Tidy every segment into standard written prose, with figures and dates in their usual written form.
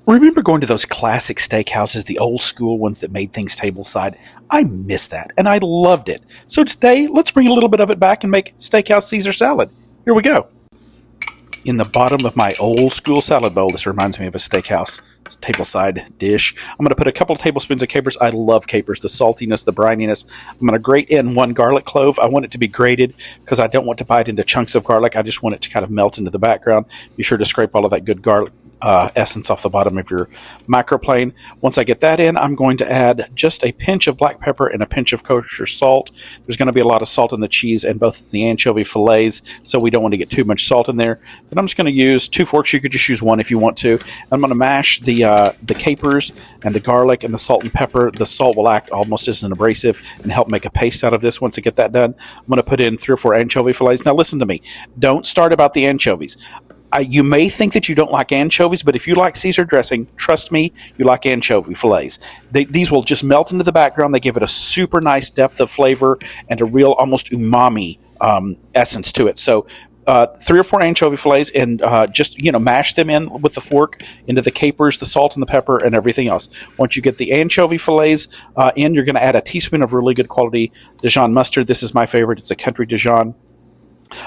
Remember going to those classic steakhouses, the old school ones that made things tableside? I miss that, and I loved it. So today, let's bring a little bit of it back and make steakhouse Caesar salad. Here we go. In the bottom of my old school salad bowl, this reminds me of a steakhouse tableside dish. I'm going to put a couple of tablespoons of capers. I love capers, the saltiness, the brininess. I'm going to grate in one garlic clove. I want it to be grated because I don't want to bite into chunks of garlic. I just want it to kind of melt into the background. Be sure to scrape all of that good garlic essence off the bottom of your microplane. Once I get that in, I'm going to add just a pinch of black pepper and a pinch of kosher salt. There's going to be a lot of salt in the cheese and both the anchovy fillets, so we don't want to get too much salt in there. Then I'm just going to use 2 forks. You could just use 1 if you want to. I'm going to mash the capers and the garlic and the salt and pepper. The salt will act almost as an abrasive and help make a paste out of this. Once I get that done, I'm going to put in 3 or 4 anchovy fillets. Now listen to me. Don't start about the anchovies. You may think that you don't like anchovies, but if you like Caesar dressing, trust me, you like anchovy fillets. These will just melt into the background. They give it a super nice depth of flavor and a real almost umami essence to it. So 3 or 4 anchovy fillets, and just mash them in with the fork into the capers, the salt and the pepper, and everything else. Once you get the anchovy fillets in, you're going to add a teaspoon of really good quality Dijon mustard. This is my favorite. It's a country Dijon.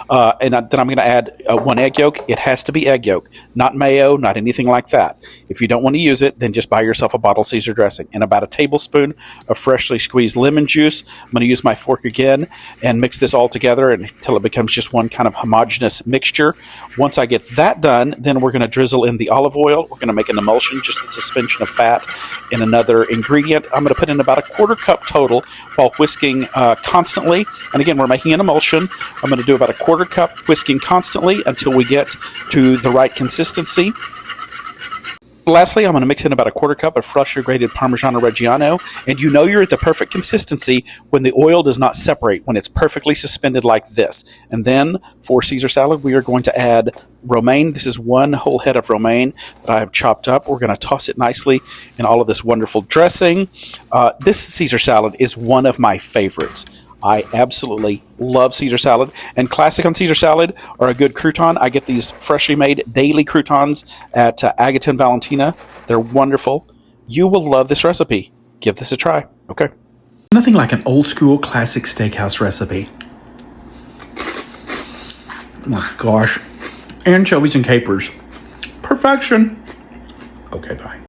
And then I'm going to add 1 egg yolk. It has to be egg yolk, not mayo, not anything like that. If you don't want to use it, then just buy yourself a bottle of Caesar dressing and about a tablespoon of freshly squeezed lemon juice. I'm going to use my fork again and mix this all together until it becomes just one kind of homogeneous mixture. Once I get that done, then we're going to drizzle in the olive oil. We're going to make an emulsion, just a suspension of fat in another ingredient. I'm going to put in about a 1/4 cup total while whisking constantly. And again, we're making an emulsion. I'm going to do about a 1/4 cup whisking constantly until we get to the right consistency. Lastly, I'm going to mix in about a 1/4 cup of freshly grated Parmigiano Reggiano, and you're at the perfect consistency when the oil does not separate, when it's perfectly suspended like this. And then for Caesar salad, we are going to add romaine. This is 1 whole head of romaine that I have chopped up. We're going to toss it nicely in all of this wonderful dressing. This Caesar salad is one of my favorites. I absolutely love Caesar salad, and classic on Caesar salad are a good crouton. I get these freshly made daily croutons at Agata and Valentina. They're wonderful. You will love this recipe. Give this a try, okay? Nothing like an old school classic steakhouse recipe. Oh my gosh. Anchovies and capers. Perfection. Okay, bye.